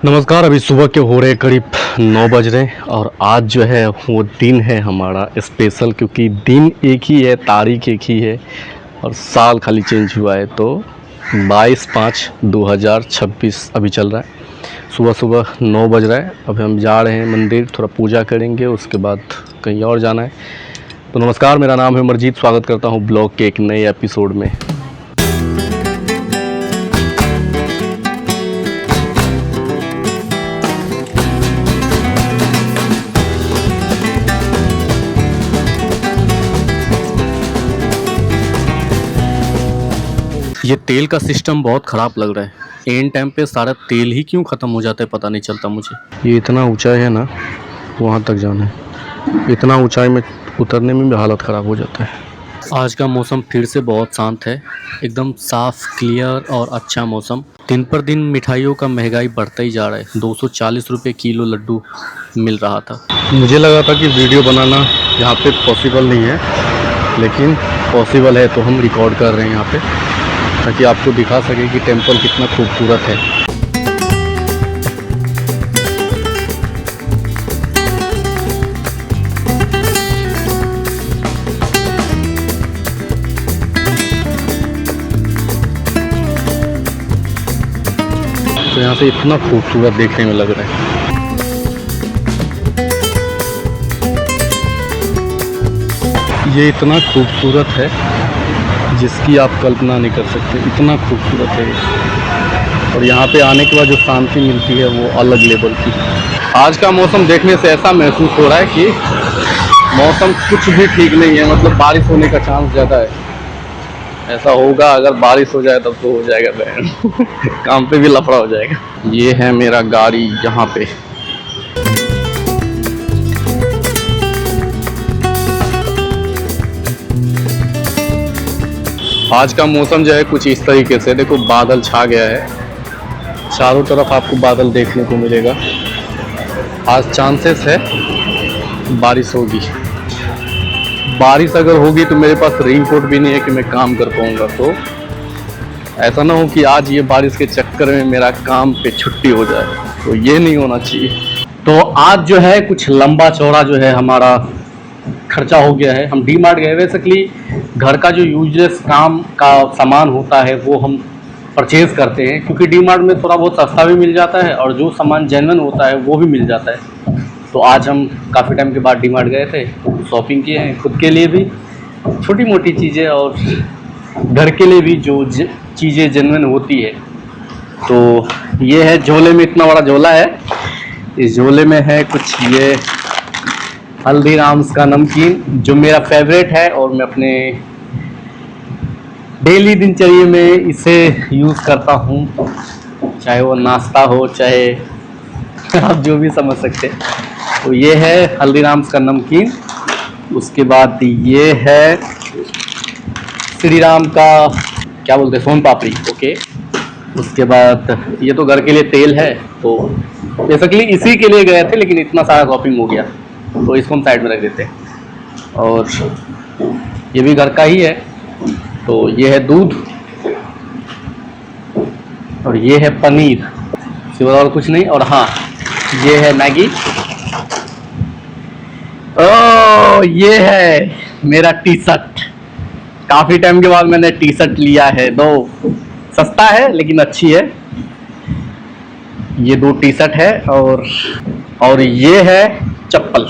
नमस्कार। अभी सुबह के हो रहे करीब 9 बज रहे हैं और आज जो है वो दिन है हमारा स्पेशल, क्योंकि दिन एक ही है, तारीख एक ही है और साल खाली चेंज हुआ है। तो 22/5/2026 अभी चल रहा है। सुबह सुबह 9 बज रहा है। अभी हम जा रहे हैं मंदिर, थोड़ा पूजा करेंगे, उसके बाद कहीं और जाना है। तो नमस्कार, मेरा नाम है अमरजीत। स्वागत करता हूँ ब्लॉग के एक नए एपिसोड में। ये तेल का सिस्टम बहुत ख़राब लग रहा है। एंड टाइम पे सारा तेल ही क्यों ख़त्म हो जाता है पता नहीं चलता मुझे। ये इतना ऊंचाई है ना, वहाँ तक जाना है। इतना ऊंचाई में उतरने में भी हालत ख़राब हो जाता है। आज का मौसम फिर से बहुत शांत है, एकदम साफ़, क्लियर और अच्छा मौसम। दिन पर दिन मिठाइयों का महंगाई बढ़ता ही जा रहा है। 240 रुपये किलो लड्डू मिल रहा था। मुझे लगा था कि वीडियो बनाना यहाँ पे पॉसिबल नहीं है, लेकिन पॉसिबल है, तो हम रिकॉर्ड कर रहे हैं यहाँ पे, ताकि आपको दिखा सके कि टेंपल कितना खूबसूरत है। तो यहाँ से इतना खूबसूरत देखने में लग रहा है। ये इतना खूबसूरत है जिसकी आप कल्पना नहीं कर सकते, इतना खूबसूरत है ये। और यहाँ पे आने के बाद जो शांति मिलती है वो अलग लेवल की। आज का मौसम देखने से ऐसा महसूस हो रहा है कि मौसम कुछ भी ठीक नहीं है, मतलब बारिश होने का चांस ज़्यादा है। ऐसा होगा, अगर बारिश हो जाए तब तो हो जाएगा बहन काम पे भी लफड़ा हो जाएगा। ये है मेरा गाड़ी यहाँ पे। आज का मौसम जो है कुछ इस तरीके से, देखो बादल छा गया है, चारों तरफ आपको बादल देखने को मिलेगा। आज चांसेस है बारिश होगी। बारिश अगर होगी तो मेरे पास रेनकोट भी नहीं है कि मैं काम कर पाऊंगा। तो ऐसा ना हो कि आज ये बारिश के चक्कर में मेरा काम पे छुट्टी हो जाए, तो ये नहीं होना चाहिए। तो आज जो है कुछ लंबा चौड़ा जो है हमारा खर्चा हो गया है। हम डी मार्ट गए। बेसिकली घर का जो यूजलेस काम का सामान होता है वो हम परचेज़ करते हैं, क्योंकि डी मार्ट में थोड़ा बहुत सस्ता भी मिल जाता है और जो सामान जेन्युइन होता है वो भी मिल जाता है। तो आज हम काफ़ी टाइम के बाद डी मार्ट गए थे, शॉपिंग किए हैं, खुद के लिए भी छोटी मोटी चीज़ें और घर के लिए भी जो चीज़ें जेन्युइन होती है। तो ये है झोले में, इतना बड़ा झोला है। इस झोले में है कुछ ये हल्दीराम्स का नमकीन, जो मेरा फेवरेट है और मैं अपने डेली दिनचर्या में इसे यूज़ करता हूँ, चाहे वो नाश्ता हो, चाहे आप जो भी समझ सकते हैं। तो ये है हल्दीराम्स का नमकीन। उसके बाद ये है श्री राम का, क्या बोलते हैं, सोन पापड़ी। ओके। उसके बाद ये तो घर के लिए तेल है, तो बेसिकली इसी के लिए गए थे, लेकिन इतना सारा शॉपिंग हो गया तो इसको हम साइड में रख देते हैं। और ये भी घर का ही है। तो ये है दूध और ये है पनीर, सिवा और कुछ नहीं। और हाँ, ये है मैगी। ओह, ये है मेरा टी शर्ट। काफ़ी टाइम के बाद मैंने टी शर्ट लिया है। दो सस्ता है लेकिन अच्छी है। ये 2 टी शर्ट है और ये है चप्पल,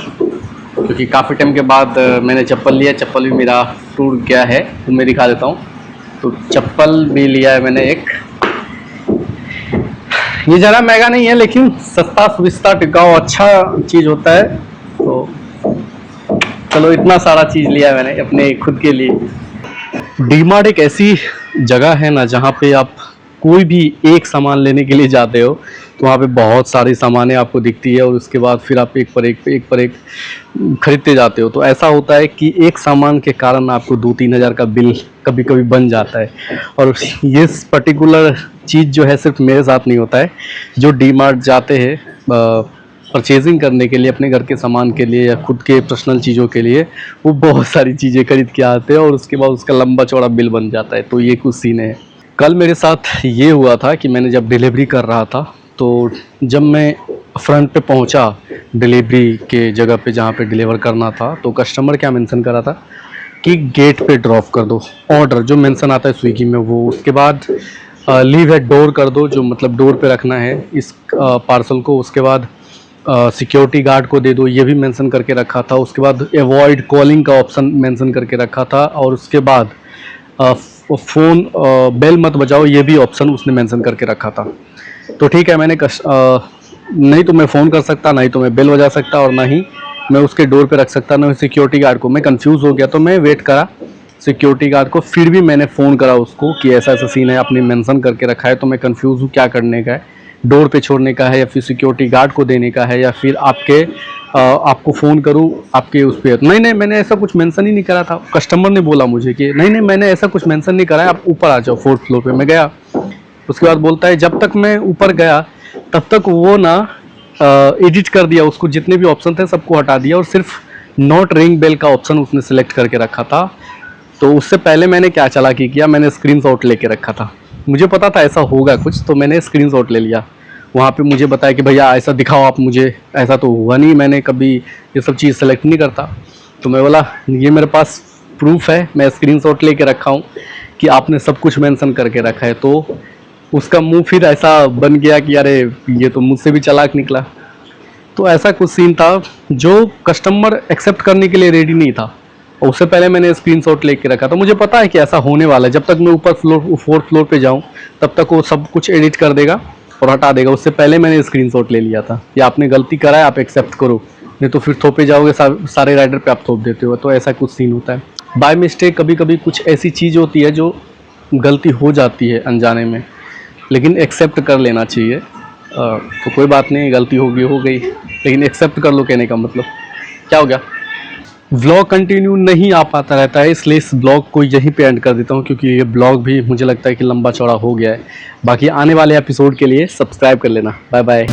क्योंकि काफ़ी टाइम के बाद मैंने चप्पल लिया। चप्पल भी मेरा टूट गया है, तो मैं दिखा देता हूँ। तो चप्पल भी लिया है मैंने एक। ये ज़्यादा महंगा नहीं है, लेकिन सस्ता, सुविस्ता, टिकाऊ, अच्छा चीज़ होता है। तो चलो, इतना सारा चीज़ लिया है मैंने अपने खुद के लिए। डी मार्ट एक ऐसी जगह है ना, जहाँ पे आप कोई भी एक सामान लेने के लिए जाते हो तो वहाँ पे बहुत सारी सामानें आपको दिखती है और उसके बाद फिर आप एक पर एक खरीदते जाते हो। तो ऐसा होता है कि एक सामान के कारण आपको 2-3 हज़ार का बिल कभी कभी बन जाता है। और ये पर्टिकुलर चीज़ जो है सिर्फ मेरे साथ नहीं होता है। जो डी मार्ट जाते हैं परचेजिंग करने के लिए, अपने घर के सामान के लिए या खुद के पर्सनल चीज़ों के लिए, वो बहुत सारी चीज़ें खरीद के आते हैं और उसके बाद उसका लंबा चौड़ा बिल बन जाता है। तो ये कुछ सीन है। कल मेरे साथ ये हुआ था कि मैंने जब डिलीवरी कर रहा था तो जब मैं फ्रंट पे पहुंचा डिलीवरी के जगह पे जहाँ पे डिलीवर करना था, तो कस्टमर क्या मेंशन करा था कि गेट पे ड्रॉप कर दो, ऑर्डर जो मेंशन आता है स्विगी में वो, उसके बाद लीव एट डोर कर दो, जो मतलब डोर पे रखना है इस पार्सल को, उसके बाद सिक्योरिटी गार्ड को दे दो, ये भी मेंशन करके रखा था। उसके बाद अवॉइड कॉलिंग का ऑप्शन मेंशन करके रखा था, और उसके बाद फ़ोन बेल मत बजाओ, ये भी ऑप्शन उसने मेंशन करके रखा था। तो ठीक है, मैंने नहीं तो मैं फ़ोन कर सकता, नहीं तो मैं बेल बजा सकता, और ना ही मैं उसके डोर पे रख सकता, ना सिक्योरिटी गार्ड को। मैं कंफ्यूज हो गया, तो मैं वेट करा सिक्योरिटी गार्ड को, फिर भी मैंने फ़ोन करा उसको कि ऐसा ऐसा सीन है, आपने मेंशन करके रखा है, तो मैं कंफ्यूज हूँ क्या करने का है, डोर पे छोड़ने का है या फिर सिक्योरिटी गार्ड को देने का है, या फिर आपको फ़ोन करूँ आपके उस पर। नहीं, मैंने ऐसा कुछ मेंशन ही नहीं करा था। कस्टमर ने बोला मुझे कि नहीं मैंने ऐसा कुछ मेंशन नहीं करा है, आप ऊपर आ जाओ 4th फ्लोर पे। मैं गया, उसके बाद बोलता है जब तक मैं ऊपर गया तब तक वो ना एडिट कर दिया, उसको जितने भी ऑप्शन थे सबको हटा दिया, और सिर्फ नॉट रिंग बेल का ऑप्शन उसने सिलेक्ट करके रखा था। तो उससे पहले मैंने क्या चालाकी किया, मैंने स्क्रीनशॉट लेके रखा था, मुझे पता था ऐसा होगा कुछ, तो मैंने स्क्रीनशॉट ले लिया। वहाँ पे मुझे बताया कि भैया ऐसा दिखाओ आप मुझे, ऐसा तो हुआ नहीं, मैंने कभी ये सब चीज़ सेलेक्ट नहीं करता। तो मैं बोला ये मेरे पास प्रूफ है, मैं स्क्रीनशॉट लेके रखा हूँ कि आपने सब कुछ मेंशन करके रखा है। तो उसका मुंह फिर ऐसा बन गया कि अरे ये तो मुझसे भी चालाक निकला। तो ऐसा कुछ सीन था जो कस्टमर एक्सेप्ट करने के लिए रेडी नहीं था, और उससे पहले मैंने स्क्रीनशॉट लेके रखा था। मुझे पता है कि ऐसा होने वाला है, जब तक मैं ऊपर 4th फ्लोर पे जाऊं तब तक वो सब कुछ एडिट कर देगा और हटा देगा। उससे पहले मैंने स्क्रीनशॉट ले लिया था कि आपने गलती करा है, आप एक्सेप्ट करो, नहीं तो फिर थोपे जाओगे, सारे राइडर पे आप थोप देते हो। तो ऐसा कुछ सीन होता है बाय मिस्टेक। कभी कभी कुछ ऐसी चीज़ होती है जो गलती हो जाती है अनजाने में, लेकिन एक्सेप्ट कर लेना चाहिए। तो कोई बात नहीं, गलती होगी हो गई, लेकिन एक्सेप्ट कर लो, कहने का मतलब क्या हो गया। व्लॉग कंटिन्यू नहीं आ पाता रहता है, इसलिए इस ब्लॉग को यहीं पे एंड कर देता हूँ, क्योंकि ये ब्लॉग भी मुझे लगता है कि लंबा चौड़ा हो गया है। बाकी आने वाले एपिसोड के लिए सब्सक्राइब कर लेना। Bye bye.